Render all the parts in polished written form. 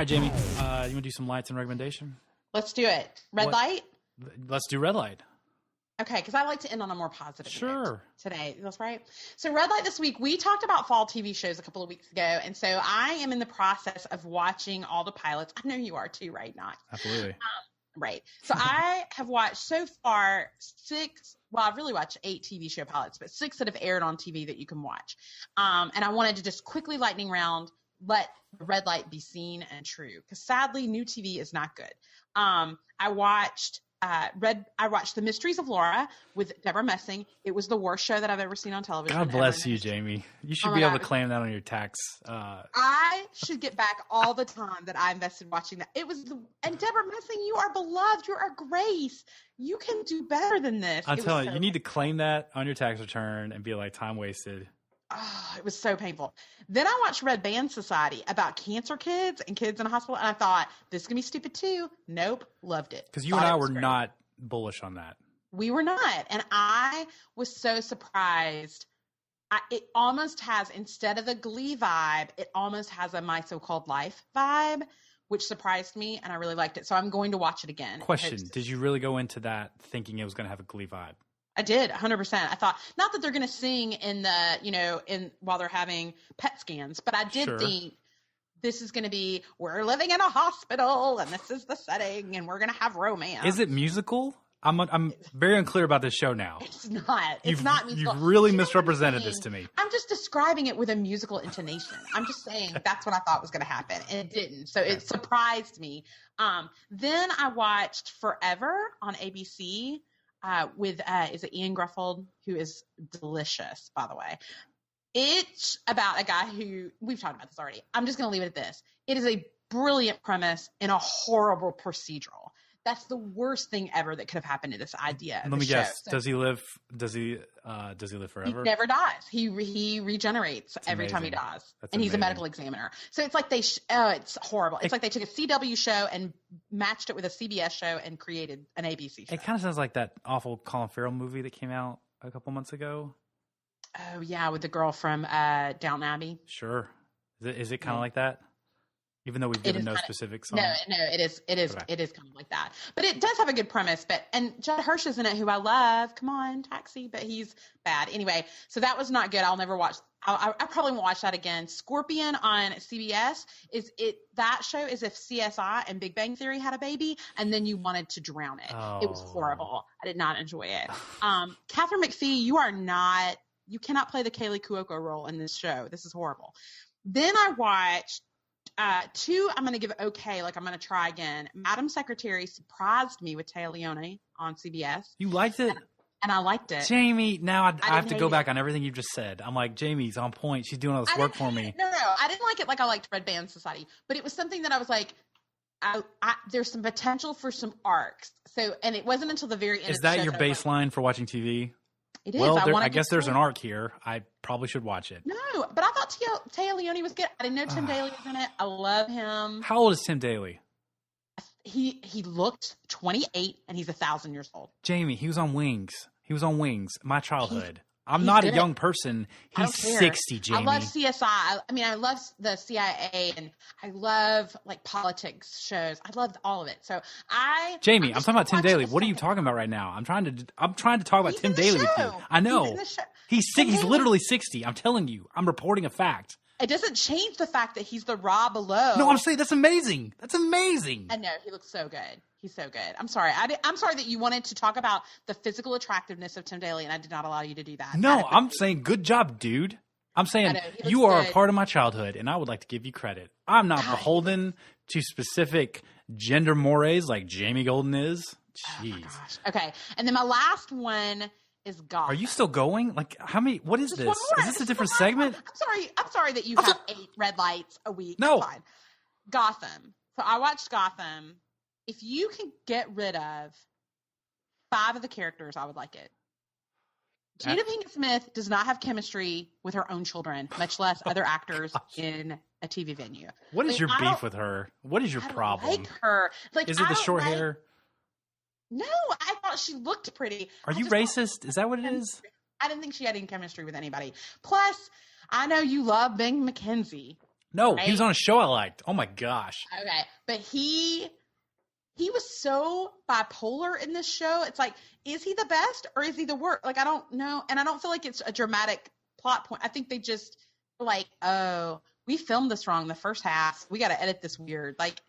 right, Jamie. You want to do some lights and recommendation? Let's do it. Red light? Let's do red light. Okay, because I like to end on a more positive note today. That's right. So red light this week, we talked about fall TV shows a couple of weeks ago, and so I am in the process of watching all the pilots. I know you are too, right, Knox? Absolutely. Right. So I have watched so far 6, well, I've really watched 8 TV show pilots, but 6 that have aired on TV that you can watch. And I wanted to just quickly lightning round, let the red light be seen and true, because sadly, new TV is not good. I watched The Mysteries of Laura with Deborah Messing. It was the worst show that I've ever seen on television. God bless you, Jamie. You should be able to claim that on your tax. I should get back all the time that I invested watching that. And Deborah Messing, you are beloved. You're a grace. You can do better than this. I'm telling you, you need to claim that on your tax return and be like, time wasted. Oh, it was so painful. Then I watched Red Band Society about cancer kids and kids in a hospital, and I thought, this is going to be stupid too. Nope, loved it. Because you and I were not bullish on that. We were not, and I was so surprised. It almost has, instead of the Glee vibe, it almost has a My So-Called Life vibe, which surprised me, and I really liked it. So I'm going to watch it again. Question, did you really go into that thinking it was going to have a Glee vibe? I did, 100%. I thought, not that they're going to sing in the, while they're having PET scans, but I did think this is going to be, we're living in a hospital and this is the setting and we're going to have romance. Is it musical? I'm very unclear about this show now. It's not. It's not musical. You've really misrepresented this to me. I'm just describing it with a musical intonation. I'm just saying that's what I thought was going to happen, and it didn't. So it surprised me. Then I watched Forever on ABC. With is it Ian Gruffudd, who is delicious, by the way. It's about a guy who, we've talked about this already. I'm just going to leave it at this. It is a brilliant premise and a horrible procedural. That's the worst thing ever that could have happened to this idea. Let me guess. So, does he live forever? He never dies. He regenerates every time he dies. And he's a medical examiner. So it's like it's horrible. It's like they took a CW show and matched it with a CBS show and created an ABC show. It kind of sounds like that awful Colin Farrell movie that came out a couple months ago. Oh yeah, with the girl from Downton Abbey. Sure. Is it kind of like that? Even though we've given no specifics on it. No, it is kind of like that. But it does have a good premise. And Judd Hirsch is in it, who I love. Come on, Taxi, but he's bad. Anyway, so that was not good. I'll never watch. I probably won't watch that again. Scorpion on CBS that show is if CSI and Big Bang Theory had a baby, and then you wanted to drown it. Oh. It was horrible. I did not enjoy it. Catherine McPhee, you cannot play the Kaylee Cuoco role in this show. This is horrible. Then I watched 2, I'm going to give okay, like I'm going to try again. Madam Secretary surprised me with Téa Leoni on CBS. You liked it? And I liked it. Jamie, now I have to go back on everything you just said. I'm like, Jamie's on point. She's doing all this work for me. No, I didn't like it like I liked Red Band Society. But it was something that I was like, there's some potential for some arcs. So, and it wasn't until the very end. Is that your baseline for watching TV? It is. Well, I guess there's an arc here. I probably should watch it. No, but I thought Téa Leoni was good. I didn't know Tim Daly was in it. I love him. How old is Tim Daly? He looked 28, and he's 1,000 years old. Jamie, he was on Wings. My childhood. I'm not a young person. He's 60, Jamie. I love CSI. I love the CIA, and I love like politics shows. I love all of it. So Jamie, I'm talking about Tim Daly. What are you talking about right now? I'm trying to talk about Tim Daly with you. I know. He's literally 60. I'm telling you. I'm reporting a fact. It doesn't change the fact that he's the Rob below. No, I'm saying that's amazing. That's amazing. I know. He looks so good. He's so good. I'm sorry. I'm sorry that you wanted to talk about the physical attractiveness of Tim Daly, and I did not allow you to do that. No, I'm saying good job, dude. I'm saying you are a part of my childhood, and I would like to give you credit. I'm not beholden to specific gender mores like Jamie Golden is. Jeez. Oh okay. And then my last one is Gotham. Are you still going? Like, how many? What is this? Is this a different segment? I'm sorry that you have 8 red lights a week. No. Fine. Gotham. So I watched Gotham. If you can get rid of 5 of the characters, I would like it. Jada Pinkett Smith does not have chemistry with her own children, much less other actors in a TV venue. What is your beef with her? What is your problem? I like her. Is it the short hair? No, I thought she looked pretty. Are you racist? Is that what it is? I didn't think she had any chemistry with anybody. Plus, I know you love Ben McKenzie. No, right? he was on a show I liked. Oh my gosh. Okay, but he was so bipolar in this show. It's like, is he the best or is he the worst? Like, I don't know, and I don't feel like it's a dramatic plot point. I think they just were like, oh, we filmed this wrong the first half. We got to edit this weird. Like,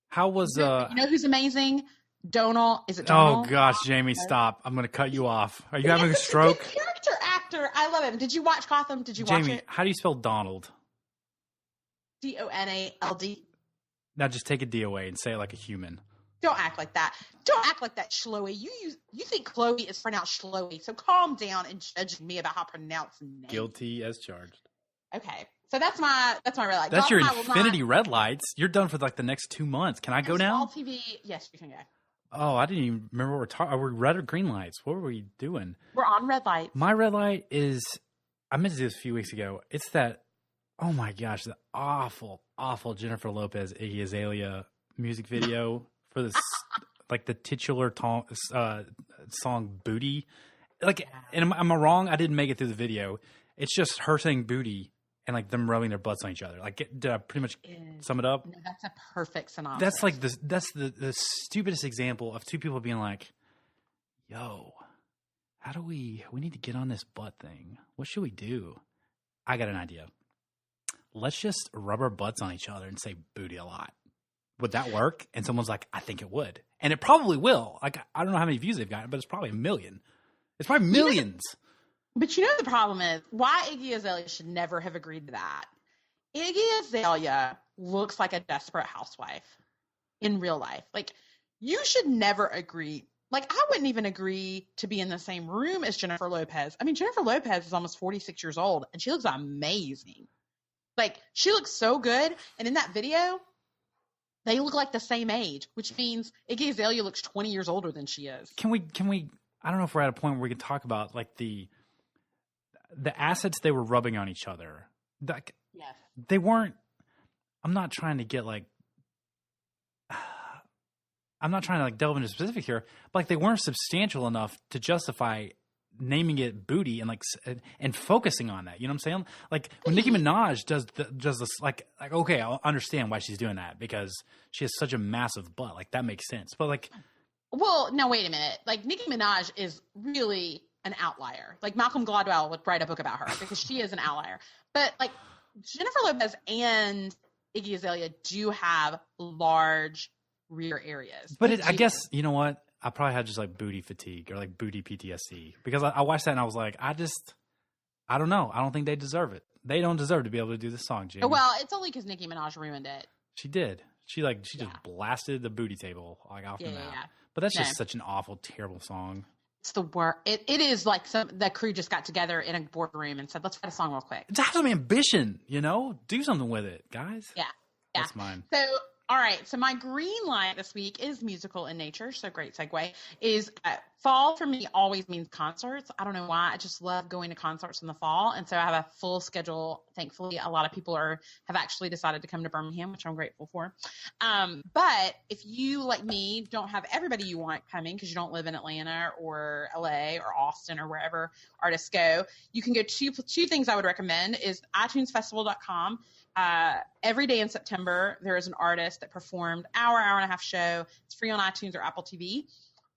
how was you know who's amazing? Donal. Is it Donal? Oh gosh, Jamie, stop! I'm gonna cut you off. Are you having a stroke? He's a good character actor. I love him. Did you watch Gotham? Did you watch Jamie, it? how do you spell Donald? Donald. Now just take a D away and say it like a human. Don't act like that. Don't act like that, Chloe. You think Chloe is pronounced Chloe, so calm down and judge me about how to pronounce name. Guilty as charged. Okay, so that's my red light. That's your infinity red lights. You're done for like the next 2 months. Can I go now? TV. Yes, you can go. Oh, I didn't even remember what we're talking. Are we red or green lights? What were we doing? We're on red light. My red light is, I meant to do this a few weeks ago. It's that, oh my gosh, the awful, awful Jennifer Lopez Iggy Azalea music video for this, like the titular song Booty. Like, and am I wrong? I didn't make it through the video. It's just her saying booty and like them rubbing their butts on each other. Like, did I pretty much sum it up? No, that's a perfect synopsis. That's like that's the stupidest example of two people being like, yo, how do we need to get on this butt thing. What should we do? I got an idea. Let's just rub our butts on each other and say booty a lot. Would that work? And someone's like, I think it would. And it probably will. Like, I don't know how many views they've gotten, but it's probably 1 million. It's probably millions. But you know the problem is why Iggy Azalea should never have agreed to that. Iggy Azalea looks like a desperate housewife in real life. Like, you should never agree. Like, I wouldn't even agree to be in the same room as Jennifer Lopez. I mean, Jennifer Lopez is almost 46 years old, and she looks amazing. Like, she looks so good. And in that video, they look like the same age, which means Iggy Azalea looks 20 years older than she is. Can we, I don't know if we're at a point where we can talk about, like, the assets they were rubbing on each other. Like, yes. They weren't, I'm not trying to delve into specific here, but like they weren't substantial enough to justify naming it booty and like and focusing on that. You know what I'm saying? Like when Nicki Minaj does this, like okay, I'll understand why she's doing that because she has such a massive butt. Like that makes sense. But like, well, now wait a minute. Like Nicki Minaj is really an outlier. Like Malcolm Gladwell would write a book about her because she is an outlier. But like Jennifer Lopez and Iggy Azalea do have large rear areas. But I guess, you know what? I probably had just like booty fatigue or like booty PTSD because I watched that and I was like, I don't know. I don't think they deserve it. They don't deserve to be able to do this song, Jamie. Well, it's only because Nicki Minaj ruined it. She did. She just blasted the booty table like off the map. Yeah. But that's just such an awful, terrible song. It's the worst. It is like the crew just got together in a boardroom and said, let's write a song real quick. Have some ambition, you know? Do something with it, guys. Yeah. That's mine. So, all right. So my green light this week is musical in nature. So great segue is fall for me always means concerts. I don't know why. I just love going to concerts in the fall. And so I have a full schedule. Thankfully, a lot of people have actually decided to come to Birmingham, which I'm grateful for. But if you, like me, don't have everybody you want coming because you don't live in Atlanta or LA or Austin or wherever artists go, you can go two things I would recommend is iTunesFestival.com. Every day in September, there is an artist that performed hour and a half show. It's free on iTunes or Apple TV.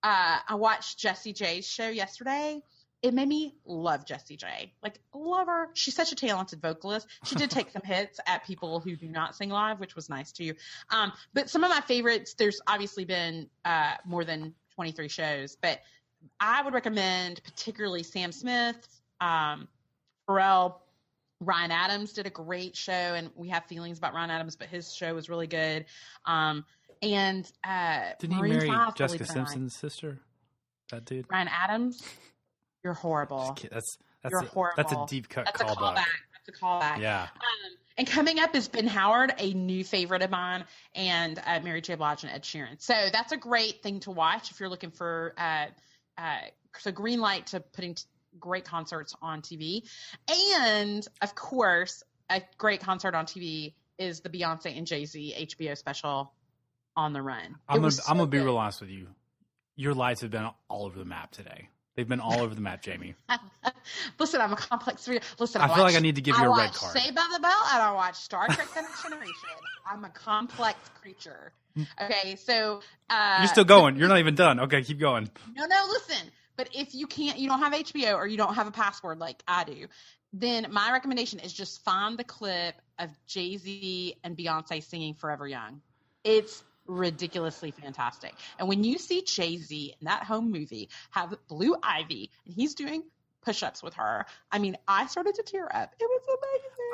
I watched Jessie J's show yesterday. It made me love Jessie J. Like, love her. She's such a talented vocalist. She did take some hits at people who do not sing live, which was nice too. But some of my favorites, there's obviously been more than 23 shows, but I would recommend particularly Sam Smith, Pharrell, Ryan Adams did a great show, and we have feelings about Ryan Adams, but his show was really good. And didn't he marry Jessica Simpson's sister? That dude, Ryan Adams. You're horrible. You're horrible. That's a deep cut callback. That's a callback. Yeah. And coming up is Ben Howard, a new favorite of mine, and Mary J. Blige and Ed Sheeran. So that's a great thing to watch if you're looking for so green light to putting great concerts on TV. And of course, a great concert on TV is the Beyonce and Jay-Z HBO special On the Run. I'm gonna be real honest with you. Your lights have been all over the map today. They've been all over the map, Jamie. Listen, I'm a complex reader. Listen, I feel like I need to give you a red card. Saved by the Bell, and I watch Star Trek: The Next Generation. I'm a complex creature. Okay, so you're still going. You're not even done. Okay, keep going. No, listen. But if you don't have HBO or you don't have a password like I do, then my recommendation is just find the clip of Jay-Z and Beyonce singing Forever Young. It's ridiculously fantastic. And when you see Jay-Z in that home movie have Blue Ivy and he's doing push-ups with her, I mean, I started to tear up. It was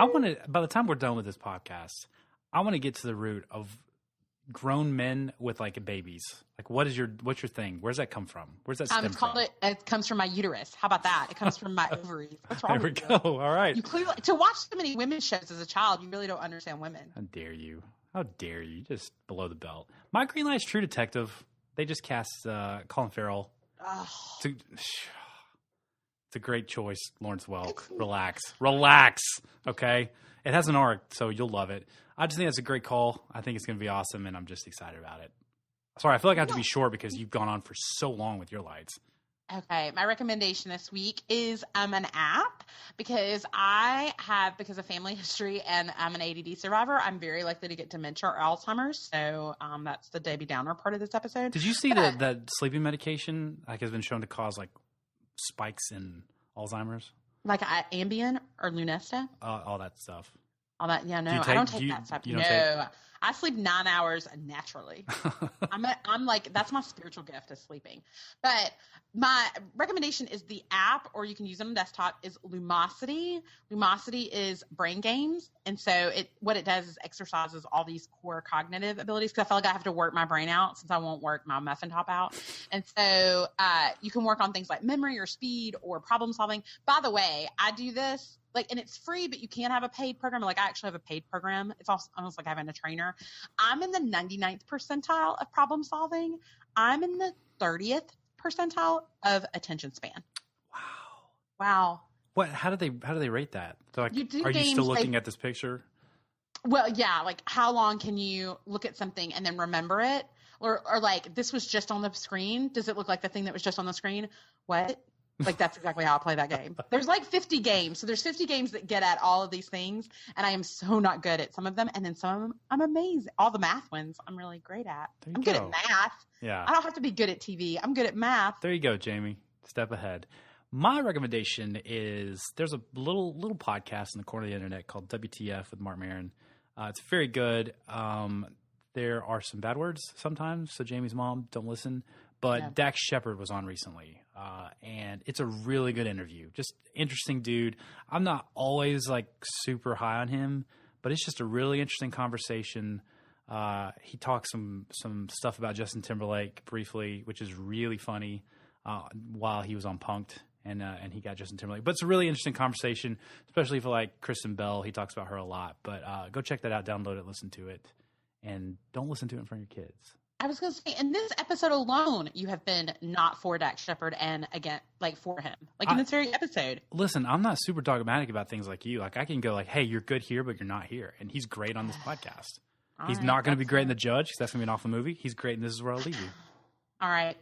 amazing. By the time we're done with this podcast, I want to get to the root of grown men with like babies. Like, what's your thing? Where's that come from? Where's that stem from? It comes from my uterus. How about that? It comes from my ovaries. What's wrong with you? There we go. All right. You clearly, to watch so many women's shows as a child, you really don't understand women. How dare you? How dare you? Just below the belt. My Green Light's True Detective. They just cast Colin Farrell. Oh. It's a great choice, Lawrence Welk. Relax. Okay? It has an arc, so you'll love it. I just think that's a great call. I think it's going to be awesome, and I'm just excited about it. Sorry, I feel like I have to be short because you've gone on for so long with your lights. Okay, my recommendation this week is an app because because of family history and I'm an ADD survivor, I'm very likely to get dementia or Alzheimer's. So that's the Debbie Downer part of this episode. Did you see that sleeping medication has been shown to cause like spikes in Alzheimer's? Like Ambien or Lunesta? All that stuff. All that, yeah, no, I don't take that stuff. No, I sleep 9 hours naturally. I'm like, that's my spiritual gift is sleeping. But my recommendation is the app, or you can use it on desktop, is Lumosity. Lumosity is brain games. And so what it does is exercises all these core cognitive abilities, because I feel like I have to work my brain out since I won't work my muffin top out. And so you can work on things like memory or speed or problem solving. By the way, I do this. And it's free, but you can have a paid program. Like, I actually have a paid program. It's almost like having a trainer. I'm in the 99th percentile of problem solving. I'm in the 30th percentile of attention span. Wow. What? How do they rate that? So, like, are you still looking at this picture? Well, yeah. Like, how long can you look at something and then remember it? Or like, this was just on the screen. Does it look like the thing that was just on the screen? What? Like, that's exactly how I play that game. There's like 50 games. So there's 50 games that get at all of these things. And I am so not good at some of them. And then some of them, I'm amazing. All the math ones, I'm really great at. I'm good at math. Yeah. I don't have to be good at TV. I'm good at math. There you go, Jamie. Step ahead. My recommendation is there's a little podcast in the corner of the internet called WTF with Mark Maron. It's very good. There are some bad words sometimes. So Jamie's mom, don't listen. But yeah. Dax Shepard was on recently, and it's a really good interview. Just interesting dude. I'm not always like super high on him, but it's just a really interesting conversation. He talks some stuff about Justin Timberlake briefly, which is really funny, while he was on Punk'd, and he got Justin Timberlake. But it's a really interesting conversation, especially for like Kristen Bell. He talks about her a lot. But go check that out, download it, listen to it, and don't listen to it in front of your kids. I was going to say, in this episode alone, you have been not for Dax Shepard and again, like for him, like in this very episode. Listen, I'm not super dogmatic about things like you. Like, I can go like, hey, you're good here, but you're not here. And he's great on this podcast. He's not going to be great in The Judge, because that's going to be an awful movie. He's great in This Is Where I'll Leave You. All right.